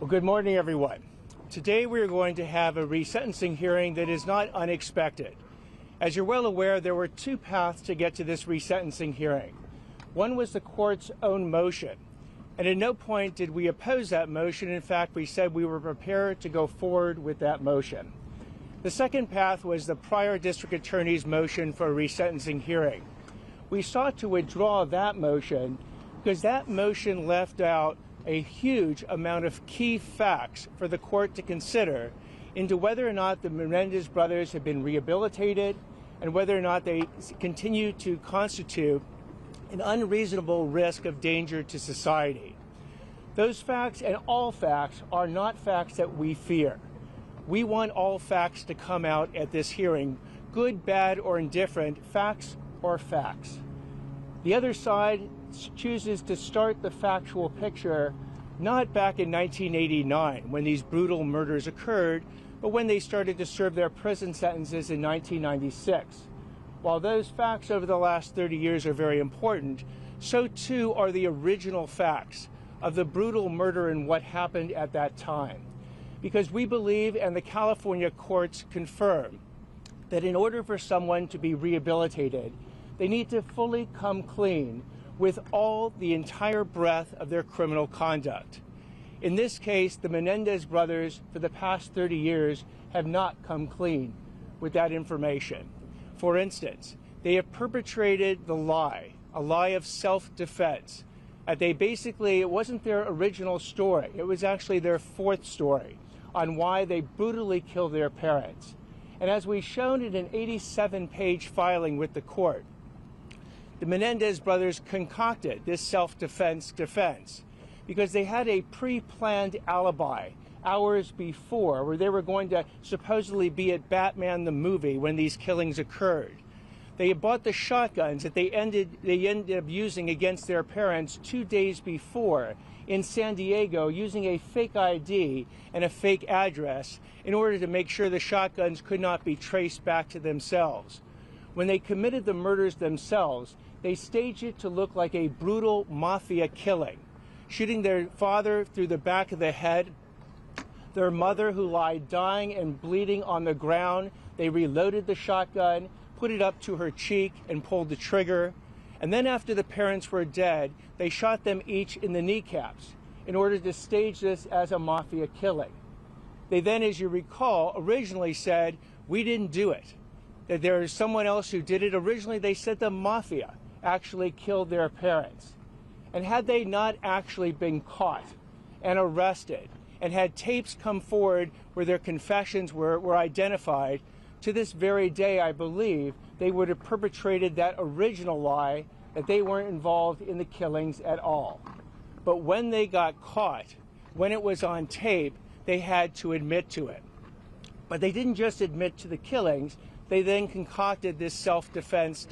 Well, good morning, everyone. Today we are going to have a resentencing hearing that is not unexpected. As you're well aware, there were two paths to get to this resentencing hearing. One was the court's own motion, and at no point did we oppose that motion. In fact, we said we were prepared to go forward with that motion. The second path was the prior district attorney's motion for a resentencing hearing. We sought to withdraw that motion because that motion left out a huge amount of key facts for the court to consider into whether or not the Menendez brothers have been rehabilitated and whether or not they continue to constitute an unreasonable risk of danger to society. Those facts and all facts are not facts that we fear. We want all facts to come out at this hearing, good, bad, or indifferent, facts or facts. The other side chooses to start the factual picture not back in 1989 when these brutal murders occurred, but when they started to serve their prison sentences in 1996. While those facts over the last 30 years are very important, so too are the original facts of the brutal murder and what happened at that time. Because we believe, and the California courts confirm, that in order for someone to be rehabilitated, they need to fully come clean with the entire breadth of their criminal conduct. In this case, the Menendez brothers, for the past 30 years, have not come clean with that information. For instance, they have perpetrated the lie, a lie of self-defense. It wasn't their original story. It was actually their fourth story on why they brutally killed their parents. And as we've shown in an 87-page filing with the court, the Menendez brothers concocted this self-defense because they had a pre-planned alibi hours before where they were going to supposedly be at Batman the movie when these killings occurred. They had bought the shotguns that they ended up using against their parents 2 days before in San Diego using a fake ID and a fake address in order to make sure the shotguns could not be traced back to themselves. When they committed the murders themselves, they staged it to look like a brutal mafia killing, shooting their father through the back of the head, their mother who lied dying and bleeding on the ground. They reloaded the shotgun, put it up to her cheek, and pulled the trigger. And then after the parents were dead, they shot them each in the kneecaps in order to stage this as a mafia killing. They then, as you recall, originally said, we didn't do it, that there is someone else who did it. Originally, they said the mafia actually killed their parents. And had they not actually been caught and arrested and had tapes come forward where their confessions were identified, to this very day, I believe, they would have perpetrated that original lie that they weren't involved in the killings at all. But when they got caught, when it was on tape, they had to admit to it. But they didn't just admit to the killings, they then concocted this self-defense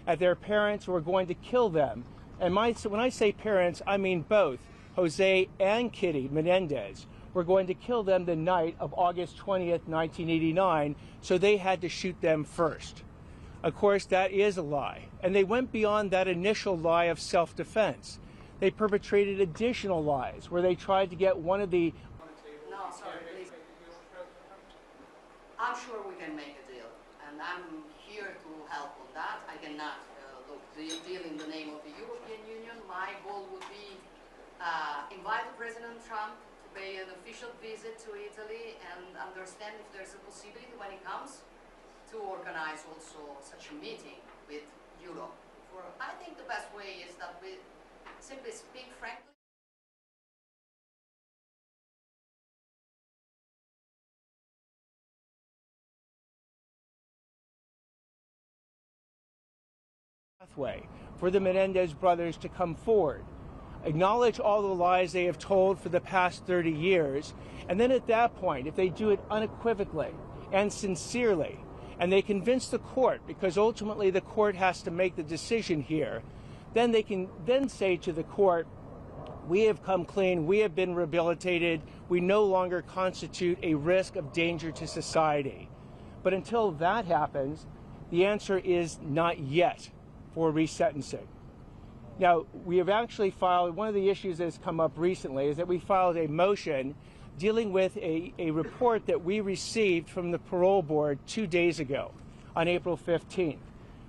that their parents were going to kill them. And when I say parents, I mean both Jose and Kitty Menendez were going to kill them the night of August 20th, 1989, so they had to shoot them first. Of course, that is a lie. And they went beyond that initial lie of self-defense. They perpetrated additional lies where they tried to get one of the... No, sorry, please. I'm sure we can make a deal, and I'm here to help on that. I cannot deal in the name of the European Union. My goal would be invite President Trump to pay an official visit to Italy and understand if there's a possibility when he comes to organize also such a meeting with Europe. I think the best way is that we simply speak frankly. Pathway for the Menendez brothers to come forward, acknowledge all the lies they have told for the past 30 years, and then at that point, if they do it unequivocally and sincerely, and they convince the court, because ultimately the court has to make the decision here, then they can then say to the court, we have come clean, we have been rehabilitated, we no longer constitute a risk of danger to society. But until that happens, the answer is not yet for resentencing. Now, we have actually filed, one of the issues that has come up recently is that we filed a motion dealing with a report that we received from the parole board 2 days ago on April 15th.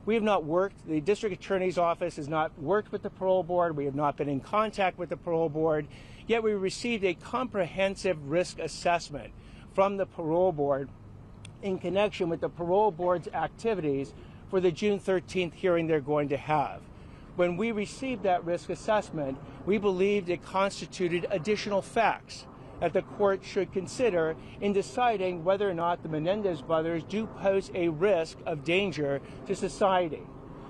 We have not worked, the district attorney's office has not worked with the parole board, we have not been in contact with the parole board, yet we received a comprehensive risk assessment from the parole board in connection with the parole board's activities for the June 13th hearing they're going to have. When we received that risk assessment, we believed it constituted additional facts that the court should consider in deciding whether or not the Menendez brothers do pose a risk of danger to society.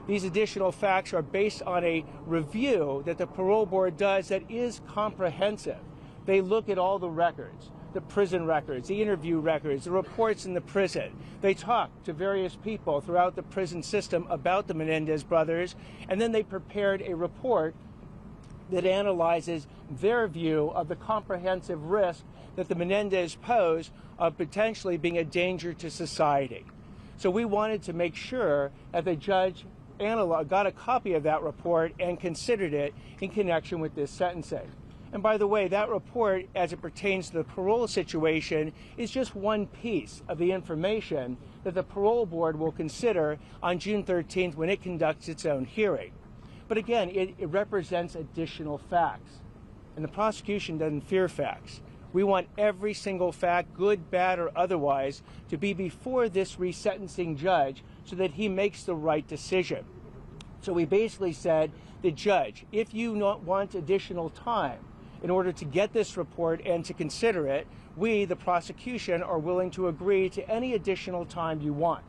These additional facts are based on a review that the parole board does that is comprehensive. They look at all the records, the prison records, the interview records, the reports in the prison. They talk to various people throughout the prison system about the Menendez brothers, and then they prepared a report that analyzes their view of the comprehensive risk that the Menendez pose of potentially being a danger to society. So we wanted to make sure that the judge got a copy of that report and considered it in connection with this sentencing. And by the way, that report, as it pertains to the parole situation, is just one piece of the information that the parole board will consider on June 13th when it conducts its own hearing. But again, it represents additional facts, and the prosecution doesn't fear facts. We want every single fact, good, bad, or otherwise, to be before this resentencing judge so that he makes the right decision. So we basically said, the judge, if you want additional time in order to get this report and to consider it, we, the prosecution, are willing to agree to any additional time you want.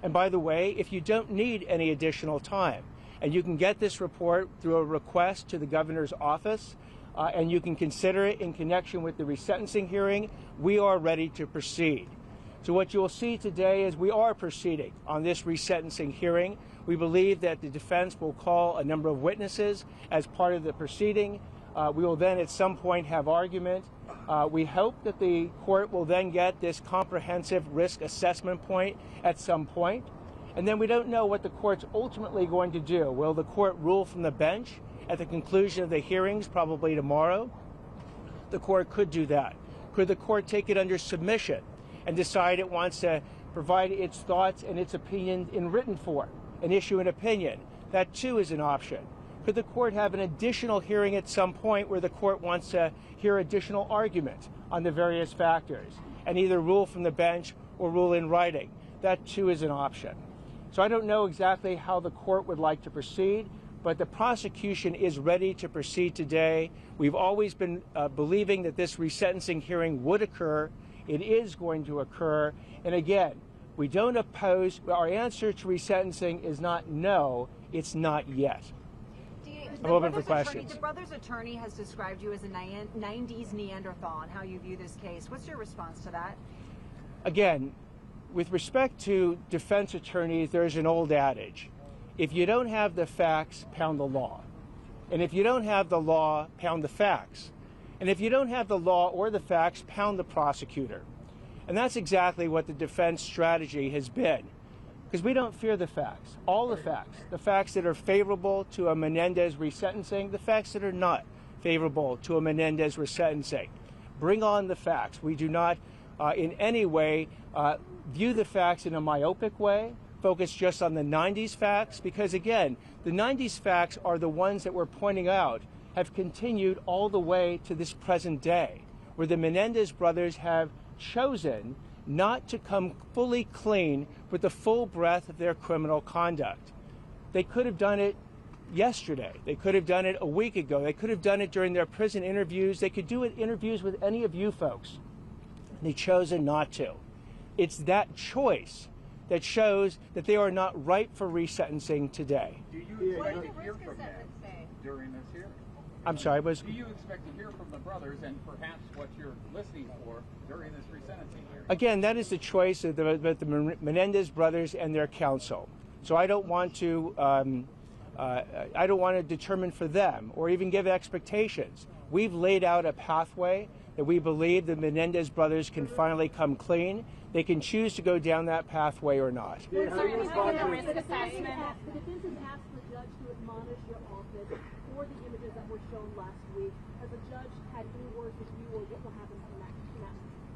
And by the way, if you don't need any additional time, and you can get this report through a request to the governor's office, and you can consider it in connection with the resentencing hearing, we are ready to proceed. So what you'll see today is we are proceeding on this resentencing hearing. We believe that the defense will call a number of witnesses as part of the proceeding. We will then at some point have argument. We hope that the court will then get this comprehensive risk assessment point at some point. And then we don't know what the court's ultimately going to do. Will the court rule from the bench at the conclusion of the hearings, probably tomorrow? The court could do that. Could the court take it under submission and decide it wants to provide its thoughts and its opinion in written form and issue an opinion? That too is an option. Could the court have an additional hearing at some point where the court wants to hear additional argument on the various factors and either rule from the bench or rule in writing? That too is an option. So I don't know exactly how the court would like to proceed, but the prosecution is ready to proceed today. We've always been believing that this resentencing hearing would occur. It is going to occur. And again, we don't oppose. Our answer to resentencing is not no, it's not yet. I'm open for questions. The brother's attorney has described you as a 90s Neanderthal and how you view this case. What's your response to that? Again, with respect to defense attorneys, there's an old adage. If you don't have the facts, pound the law. And if you don't have the law, pound the facts. And if you don't have the law or the facts, pound the prosecutor. And that's exactly what the defense strategy has been. Because we don't fear the facts, all the facts that are favorable to a Menendez resentencing, the facts that are not favorable to a Menendez resentencing. Bring on the facts. We do not in any way view the facts in a myopic way, focus just on the 90s facts, because again, the 90s facts are the ones that we're pointing out have continued all the way to this present day, where the Menendez brothers have chosen not to come fully clean with the full breadth of their criminal conduct. They could have done it yesterday. They could have done it a week ago. They could have done it during their prison interviews. They could do it interviews with any of you folks. They've chosen not to. It's that choice that shows that they are not ripe for resentencing today. Do you expect to hear from them during this hearing? I'm sorry, Do you expect to hear from the brothers and perhaps what you're listening for during this resentencing hearing? Again, that is the choice of the Menendez brothers and their counsel. So I don't want to determine for them or even give expectations. We've laid out a pathway that we believe the Menendez brothers can finally come clean. They can choose to go down that pathway or not. Is there anything in the risk assessment? The defense has asked the judge to admonish your office for the images that were shown last week. Has the judge had any words with you, or what will happen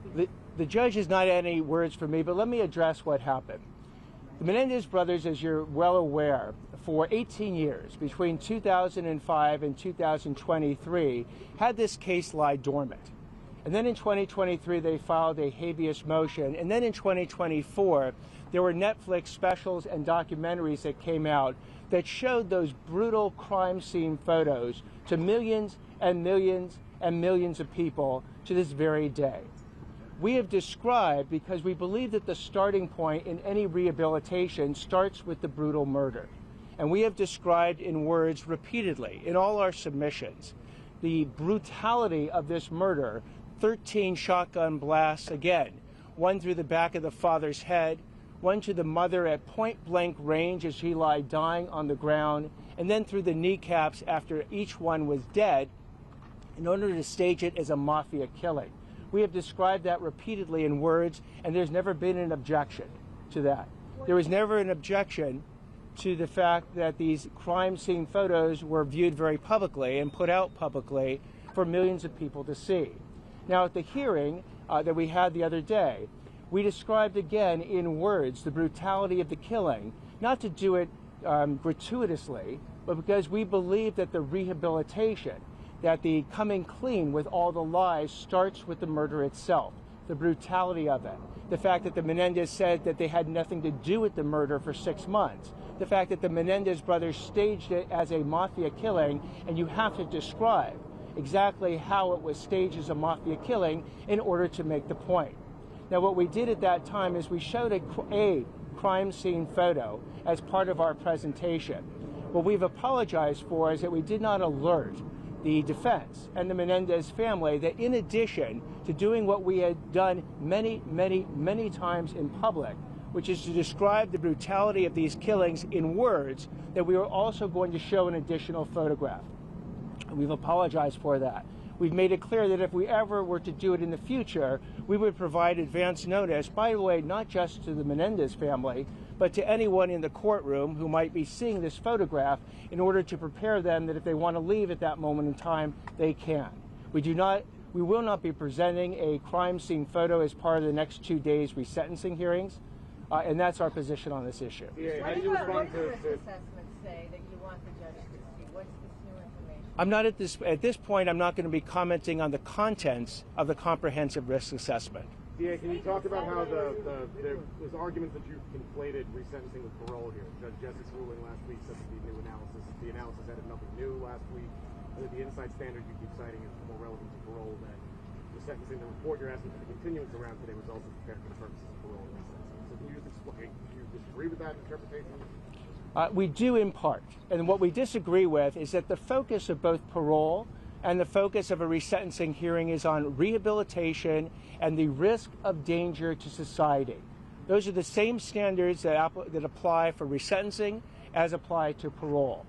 from that? The judge has not had any words for me, but let me address what happened. The Menendez brothers, as you're well aware, for 18 years, between 2005 and 2023, had this case lie dormant. And then in 2023, they filed a habeas motion. And then in 2024, there were Netflix specials and documentaries that came out that showed those brutal crime scene photos to millions and millions and millions of people to this very day. We have described, because we believe that the starting point in any rehabilitation starts with the brutal murder. And we have described in words repeatedly in all our submissions the brutality of this murder. 13 shotgun blasts, again, one through the back of the father's head, one to the mother at point-blank range as she lay dying on the ground, and then through the kneecaps after each one was dead, in order to stage it as a mafia killing. We have described that repeatedly in words, and there's never been an objection to that. There was never an objection to the fact that these crime scene photos were viewed very publicly and put out publicly for millions of people to see. Now, at the hearing that we had the other day, we described again in words the brutality of the killing, not to do it gratuitously, but because we believe that the rehabilitation, that the coming clean with all the lies starts with the murder itself, the brutality of it, the fact that the Menendez said that they had nothing to do with the murder for 6 months, the fact that the Menendez brothers staged it as a mafia killing, and you have to describe exactly how it was staged as a mafia killing in order to make the point. Now, what we did at that time is we showed a crime scene photo as part of our presentation. What we've apologized for is that we did not alert the defense and the Menendez family that in addition to doing what we had done many, many, many times in public, which is to describe the brutality of these killings in words, that we were also going to show an additional photograph. We've apologized for that. We've made it clear that if we ever were to do it in the future, we would provide advance notice, by the way, not just to the Menendez family, but to anyone in the courtroom who might be seeing this photograph in order to prepare them that if they want to leave at that moment in time, they can. We will not be presenting a crime scene photo as part of the next 2 days resentencing hearings, and that's our position on this issue. Yeah, how do you respond to risk assessments say that you want the judge to see? What's this new information? I'm not at this point, I'm not going to be commenting on the contents of the comprehensive risk assessment. DA, can you talk about how there's arguments that you've conflated resentencing with parole here? Judge Jessups' ruling last week said that the analysis added nothing new last week, and that the inside standard you keep citing is more relevant to parole than resentencing. The report you're asking for the continuance around today was also prepared for the purposes of parole and resentencing. So can you just explain, do you disagree with that interpretation? We do in part, and what we disagree with is that the focus of both parole and the focus of a resentencing hearing is on rehabilitation and the risk of danger to society. Those are the same standards that apply for resentencing as apply to parole.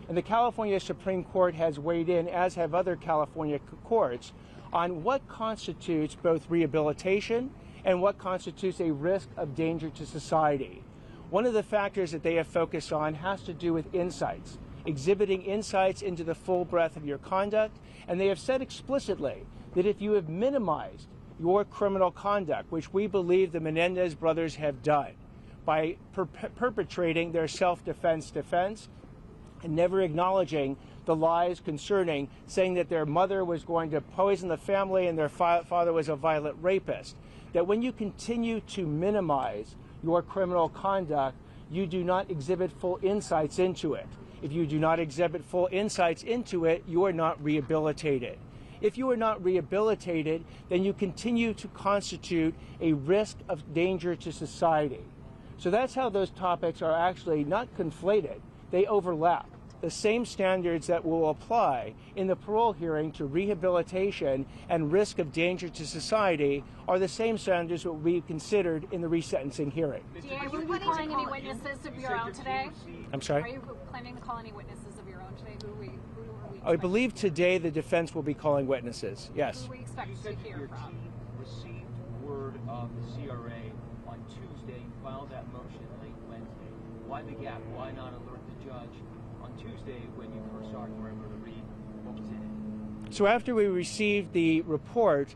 And the California Supreme Court has weighed in, as have other California courts, on what constitutes both rehabilitation and what constitutes a risk of danger to society. One of the factors that they have focused on has to do with insights, exhibiting insights into the full breadth of your conduct, and they have said explicitly that if you have minimized your criminal conduct, which we believe the Menendez brothers have done by perpetrating their self-defense and never acknowledging the lies concerning saying that their mother was going to poison the family and their father was a violent rapist, that when you continue to minimize your criminal conduct, you do not exhibit full insights into it. If you do not exhibit full insights into it, you are not rehabilitated. If you are not rehabilitated, then you continue to constitute a risk of danger to society. So that's how those topics are actually not conflated. They overlap. The same standards that will apply in the parole hearing to rehabilitation and risk of danger to society are the same standards that will be considered in the resentencing hearing. Are you planning to call any witnesses of your own today? I'm sorry? Are you planning to call any witnesses of your own today? Who are we I believe today the defense will be calling witnesses, yes. Who we expect You to said hear your from? team received word of the CRA Tuesday. You filed that motion late Wednesday. Why the gap? Why not alert the judge on Tuesday when you first saw it and were able to read what was in it? So after we received the report,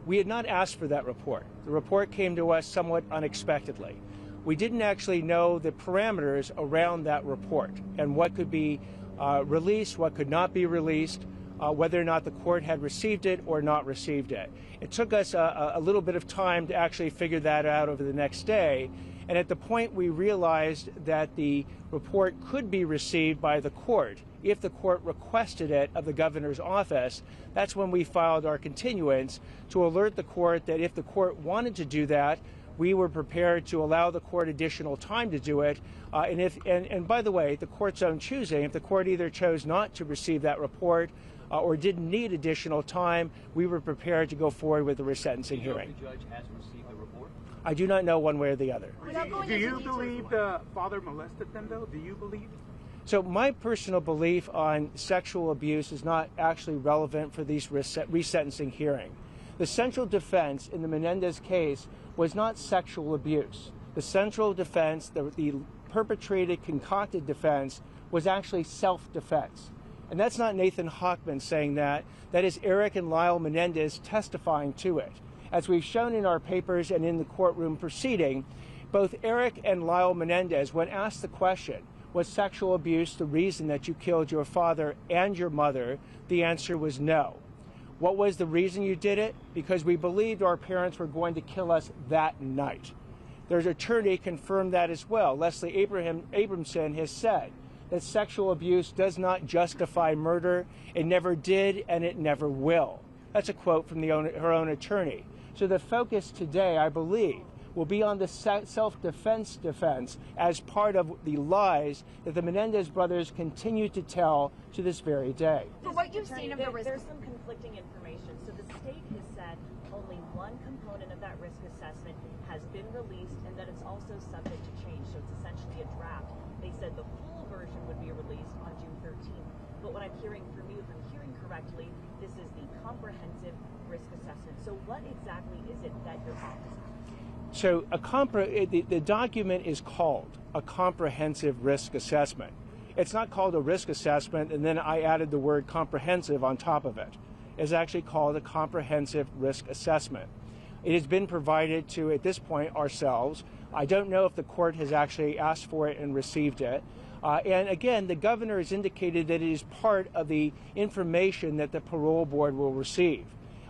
we had not asked for that report. The report came to us somewhat unexpectedly. We didn't actually know the parameters around that report and what could be released, what could not be released, whether or not the court had received it or not received it. It took us a little bit of time to actually figure that out over the next day. And at the point we realized that the report could be received by the court, if the court requested it of the governor's office, that's when we filed our continuance to alert the court that if the court wanted to do that, we were prepared to allow the court additional time to do it. And by the way, the court's own choosing, if the court either chose not to receive that report or didn't need additional time, we were prepared to go forward with the resentencing hearing. The judge has received the report? I do not know one way or the other. Do you believe the father molested them, though? Do you believe? So my personal belief on sexual abuse is not actually relevant for these resentencing hearing. The central defense in the Menendez case was not sexual abuse. The central defense, the perpetrated, concocted defense, was actually self-defense. And that's not Nathan Hochman saying that. That is Erik and Lyle Menendez testifying to it. As we've shown in our papers and in the courtroom proceeding, both Erik and Lyle Menendez, when asked the question, was sexual abuse the reason that you killed your father and your mother, the answer was no. What was the reason you did it? Because we believed our parents were going to kill us that night. Their attorney confirmed that as well. Leslie Abramson has said that sexual abuse does not justify murder. It never did, and it never will. That's a quote from her own attorney. So the focus today, I believe, will be on the self-defense defense as part of the lies that the Menendez brothers continue to tell to this very day. For what you've seen of the risk, there's some conflicting information. So the state has said only one component of that risk assessment has been released and that it's also subject to change. So it's essentially a draft. They said the full version would be released on June 13th. But what I'm hearing from you, if I'm hearing correctly, this is the comprehensive risk assessment. So what exactly is it that your office has? So the document is called a comprehensive risk assessment. It's not called a risk assessment and then I added the word comprehensive on top of it. It's actually called a comprehensive risk assessment. It has been provided to, at this point, ourselves. I don't know if the court has actually asked for it and received it. And again, the governor has indicated that it is part of the information that the parole board will receive.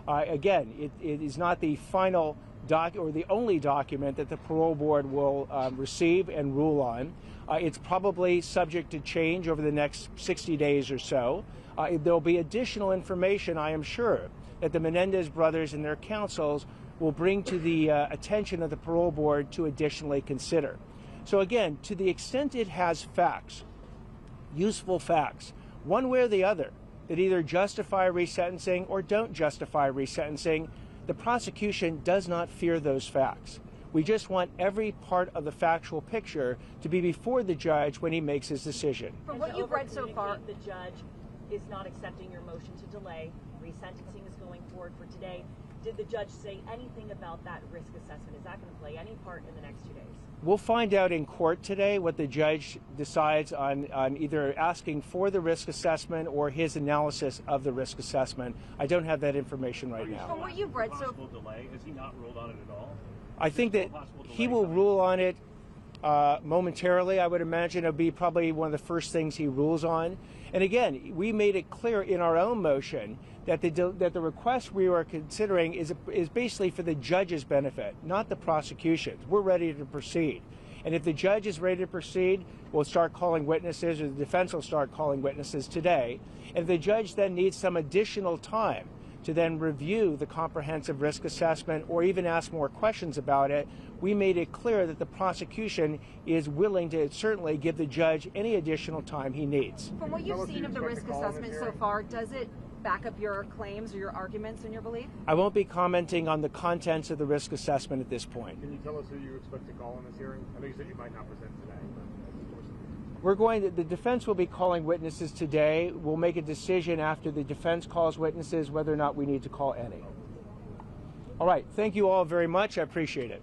Again, it is not the final or the only document that the parole board will receive and rule on. It's probably subject to change over the next 60 days or so. There'll be additional information, I am sure, that the Menendez brothers and their counsels will bring to the attention of the parole board to additionally consider. So again, to the extent it has facts, useful facts, one way or the other, that either justify resentencing or don't justify resentencing, the prosecution does not fear those facts. We just want every part of the factual picture to be before the judge when he makes his decision. From what you've read so far, the judge is not accepting your motion to delay. Resentencing is going forward for today. Did the judge say anything about that risk assessment? Is that going to play any part in the next 2 days? We'll find out in court today what the judge decides on either asking for the risk assessment or his analysis of the risk assessment. I don't have that information right now. From what you've read so far, delay? Has he not ruled on it at all? I think that he will rule on it momentarily. I would imagine it'll be probably one of the first things he rules on. And again, we made it clear in our own motion that the request we are considering is basically for the judge's benefit, not the prosecution's. We're ready to proceed. And if the judge is ready to proceed, we'll start calling witnesses, or the defense will start calling witnesses today. And if the judge then needs some additional time to then review the comprehensive risk assessment or even ask more questions about it, we made it clear that the prosecution is willing to certainly give the judge any additional time he needs. From what you've seen of the risk assessment so far, does it back up your claims or your arguments and your belief? I won't be commenting on the contents of the risk assessment at this point. Can you tell us who you expect to call in this hearing? I know you said you might not present today, but the defense will be calling witnesses today. We'll make a decision after the defense calls witnesses whether or not we need to call any. All right. Thank you all very much. I appreciate it.